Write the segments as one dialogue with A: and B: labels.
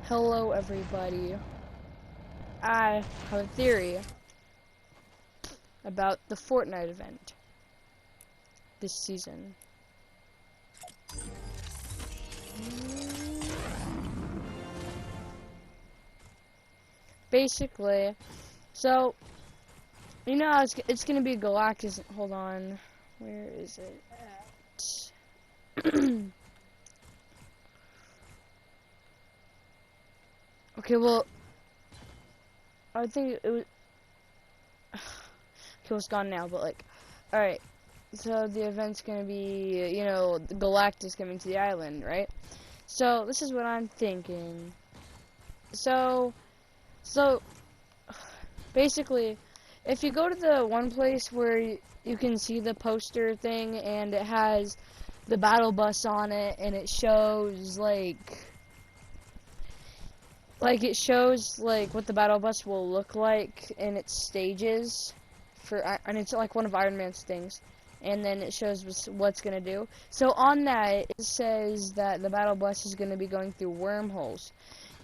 A: Hello everybody. I have a theory about the Fortnite event this season. Basically, so, you know, it's gonna be Galactus. Hold on. Where is it at? Okay, well, I think it was. Okay, it's gone now, but like, alright. So the event's gonna be, you know, Galactus coming to the island, right? So this is what I'm thinking. So basically, if you go to the one place where you can see the poster thing and it has the battle bus on it and it shows it shows like what the battle bus will look like in its stages and it's like one of Iron Man's things, and then it shows what's gonna do. So on that it says that the battle bus is gonna be going through wormholes,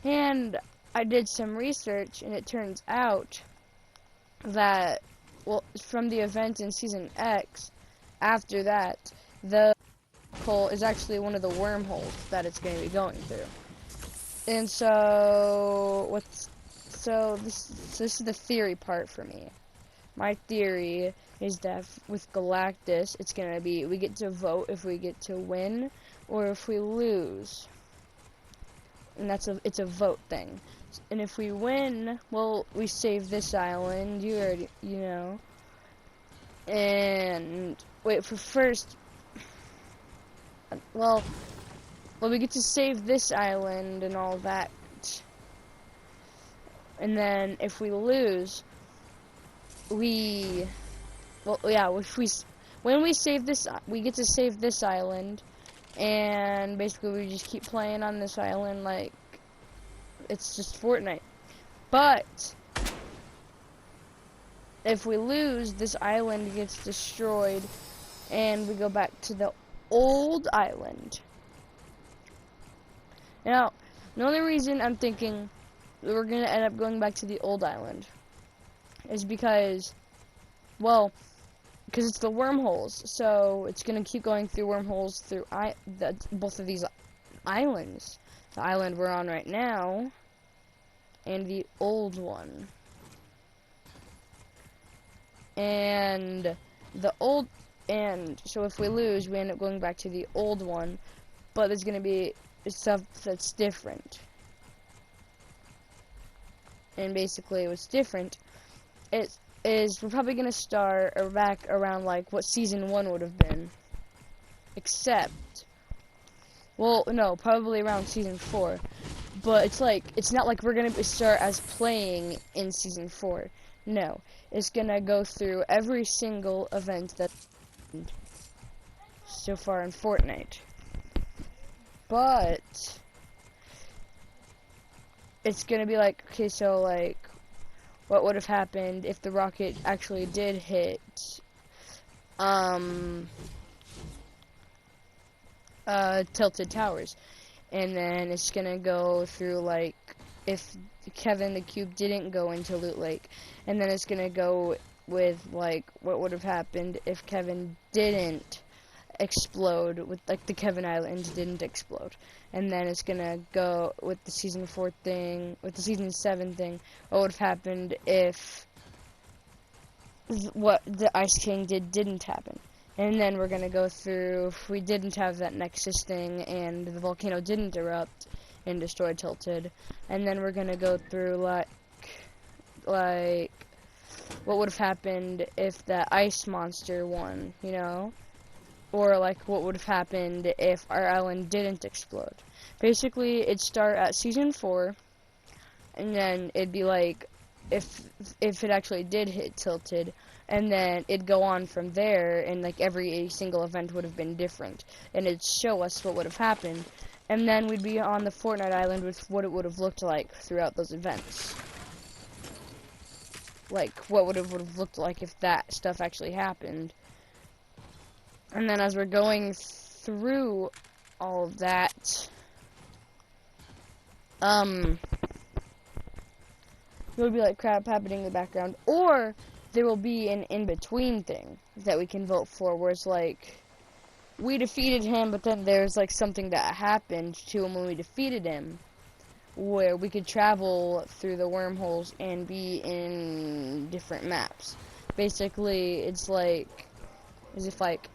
A: and I did some research and it turns out that, well, from the event in Season X, after that, the hole is actually one of the wormholes that it's going to be going through. And so, this is the theory part for me. My theory is that with Galactus, it's going to be, we get to vote if we get to win or if we lose. And it's a vote thing. And if we win, well, we save this island, you know. And wait, for first, well, we get to save this island and all that. And then if we lose, when we save this, we get to save this island, and basically we just keep playing on this island like it's just Fortnite. But if we lose, this island gets destroyed and we go back to the old island. Now, the only reason I'm thinking we're going to end up going back to the old island is because, well, because it's the wormholes. So it's going to keep going through wormholes through both of these islands. The island we're on right now and the old one. And so if we lose, we end up going back to the old one, but there's going to be stuff that's different. And basically what's different is we're probably going to start back around like what Season 1 would have been. Except, well, no, probably around Season 4. But it's not like we're going to start as playing in Season 4. No, it's going to go through every single event that's so far in Fortnite. But it's going to be like, okay, so like, what would have happened if the rocket actually did hit Tilted Towers? And then it's gonna go through like if Kevin the Cube didn't go into Loot Lake, and then it's gonna go with like what would have happened if Kevin didn't explode, with like the Kevin Island didn't explode, and then it's gonna go with the Season 4 thing, with the Season 7 thing, what would have happened if what the Ice King didn't happen. And then we're going to go through, if we didn't have that Nexus thing and the volcano didn't erupt and destroy Tilted. And then we're going to go through, like, what would have happened if the ice monster won, you know? Or, like, what would have happened if our island didn't explode. Basically, it'd start at Season 4, and then it'd be like, if it actually did hit Tilted, and then it'd go on from there, and like every single event would have been different, and it'd show us what would have happened, and then we'd be on the Fortnite island with what it would have looked like throughout those events. Like, what would have looked like if that stuff actually happened. And then as we're going through all of that, there will be like crap happening in the background, or there will be an in-between thing that we can vote for, where it's like we defeated him, but then there's like something that happened to him when we defeated him, where we could travel through the wormholes and be in different maps. Basically, it's like as if like,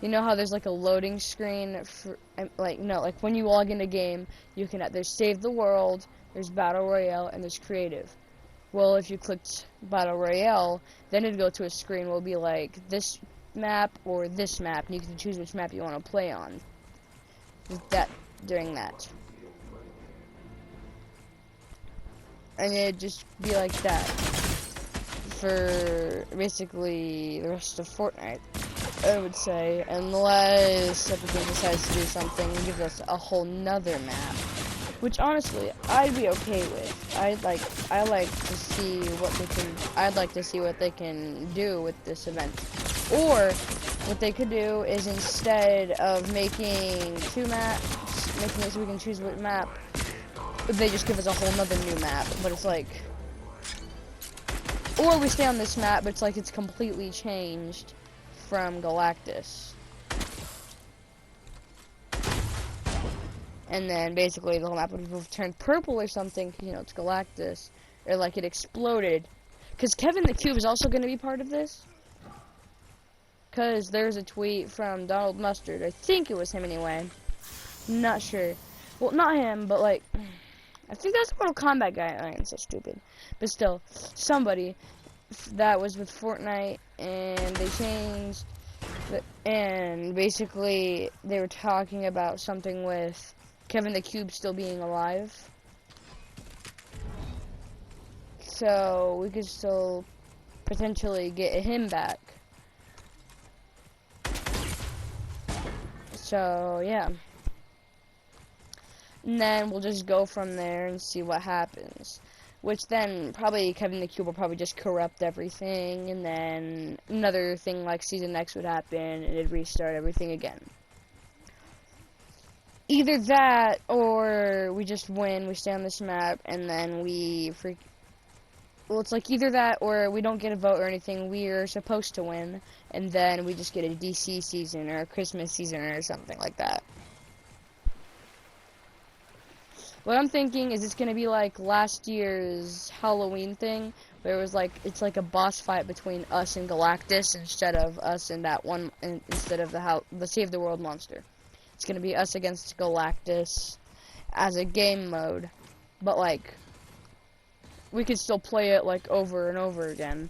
A: you know how there's like a loading screen for, like, no, like when you log in a game, you can, there's save the world, there's battle royale, and there's creative. Well, if you clicked battle royale, then it'd go to a screen where it'll be like this map or this map, and you can choose which map you want to play on. That during that, and it'd just be like that for basically the rest of Fortnite, I would say, unless Epic Games decides to do something and gives us a whole nother map, which honestly I'd be okay with. I like to see what they can. I'd like to see what they can do with this event, or what they could do is, instead of making two maps, making it so we can choose what map, they just give us a whole nother new map. But it's like, or we stay on this map, but it's like it's completely changed from Galactus. And then basically the whole map would have turned purple or something, 'cause, you know, it's Galactus. Or like it exploded. Because Kevin the Cube is also going to be part of this. Because there's a tweet from Donald Mustard. I think it was him anyway. Not sure. Well, not him, but like, I think that's the Mortal Kombat guy. I am so stupid. But still, somebody that was with Fortnite, and they changed, and basically they were talking about something with Kevin the Cube still being alive. So we could still potentially get him back. So yeah. And then we'll just go from there and see what happens. Which then probably Kevin the Cube will probably just corrupt everything, and then another thing like Season X would happen, and it'd restart everything again. Either that, or we just win, we stay on this map, and then well, it's like either that, or we don't get a vote or anything, we're supposed to win, and then we just get a DC season, or a Christmas season, or something like that. What I'm thinking is it's gonna be like last year's Halloween thing, where it was like, it's like a boss fight between us and Galactus, instead of us and that one, instead of the Save the World monster. It's gonna be us against Galactus as a game mode, but like, we could still play it like over and over again.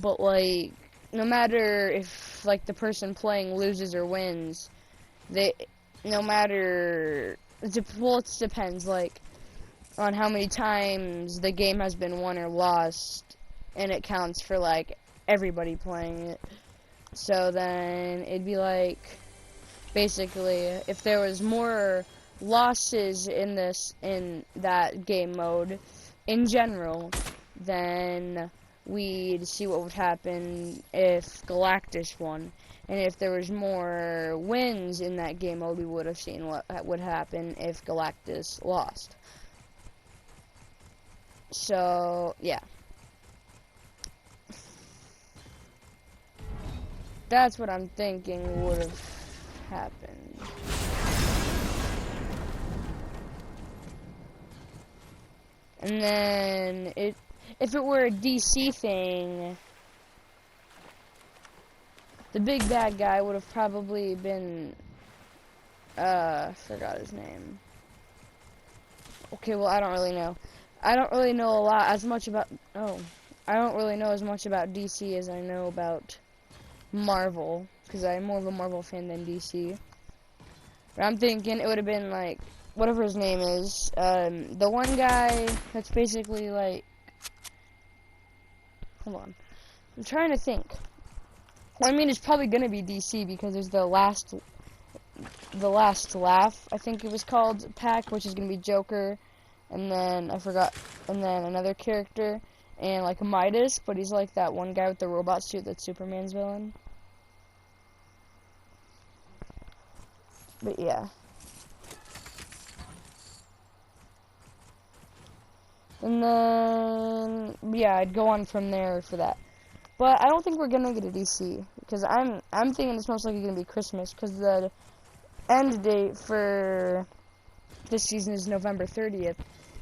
A: But like, no matter if like the person playing loses or wins, no matter, well, it depends like on how many times the game has been won or lost, and it counts for like everybody playing it. So then it'd be like, basically, if there was more losses in that game mode in general, then we'd see what would happen if Galactus won. And if there was more wins in that game mode, we would have seen what would happen if Galactus lost. So, yeah. That's what I'm thinking would have happened. And then, if it were a DC thing, the big bad guy would have probably been, forgot his name. Okay, well, I don't really know. I don't really know I don't really know as much about DC as I know about Marvel, because I'm more of a Marvel fan than DC. But I'm thinking it would have been like, whatever his name is, the one guy that's basically like, hold on, I'm trying to think. Well, I mean, it's probably gonna be DC, because there's the last laugh, I think it was called, pack, which is gonna be Joker, and then I forgot, and then another character, and like Midas, but he's like that one guy with the robot suit that's Superman's villain. But yeah. And then, yeah, I'd go on from there for that. But I don't think we're gonna get a DC, because I'm thinking it's most likely gonna be Christmas, because the end date for this season is November 30th,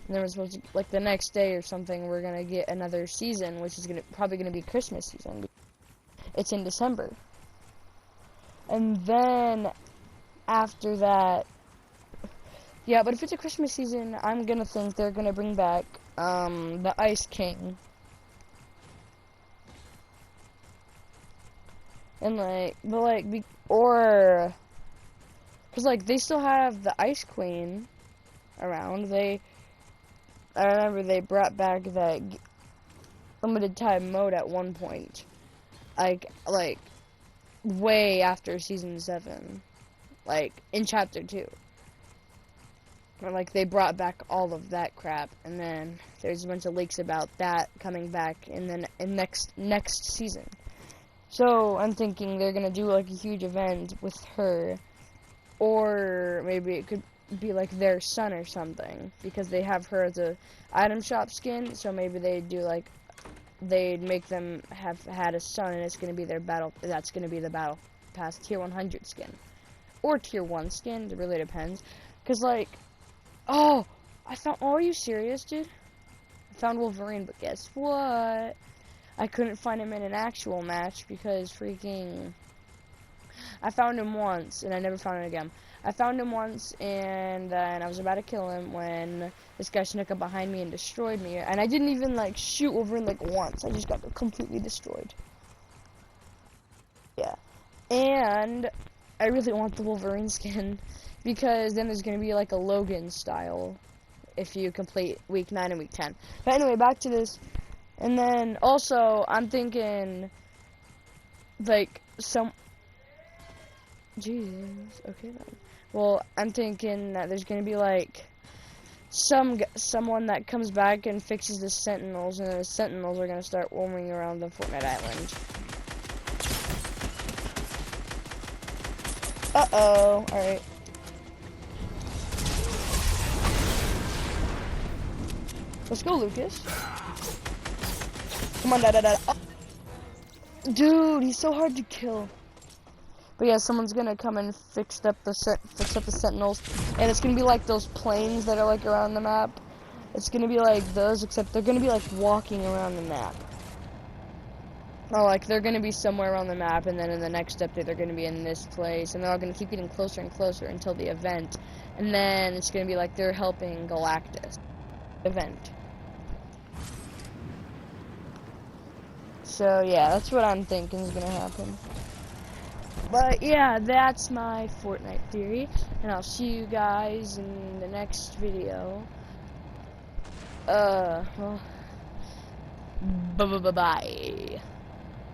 A: and then we're supposed to, like, the next day or something, we're gonna get another season, which is probably gonna be Christmas season. It's in December. And then after that, yeah, but if it's a Christmas season, I'm gonna think they're gonna bring back the Ice King. And or because like they still have the Ice Queen around. I remember they brought back that limited time mode at one point, like way after season 7, like in chapter 2. Or like they brought back all of that crap, and then there's a bunch of leaks about that coming back in next season. So I'm thinking they're gonna do like a huge event with her, or maybe it could be like their son or something, because they have her as a item shop skin. So maybe they'd make them have had a son, and it's gonna be their battle. That's gonna be the battle pass tier 100 skin, or tier 1 skin. It really depends. Cause like, oh, are you serious, dude? I found Wolverine, but guess what? I couldn't find him in an actual match because freaking... I found him once, and I never found him again. I found him once, and then I was about to kill him when this guy snuck up behind me and destroyed me. And I didn't even, like, shoot Wolverine, like, once. I just got completely destroyed. Yeah. And I really want the Wolverine skin, because then there's going to be, like, a Logan style if you complete week 9 and week 10. But anyway, back to this. And then, also, I'm thinking, like, Jesus, okay then. Well, I'm thinking that there's gonna be, like, someone that comes back and fixes the Sentinels, and then the Sentinels are gonna start roaming around the Fortnite island. Uh-oh, alright. Let's go, Lucas. Come on, da. Oh. Dude, he's so hard to kill. But yeah, someone's gonna come and fix up the Sentinels, and it's gonna be like those planes that are like around the map. It's gonna be like those, except they're gonna be like walking around the map. Or like they're gonna be somewhere around the map, and then in the next update they're gonna be in this place, and they're all gonna keep getting closer and closer until the event, and then it's gonna be like they're helping Galactus event. So yeah, that's what I'm thinking is gonna happen. But yeah, that's my Fortnite theory, and I'll see you guys in the next video. Well, bye.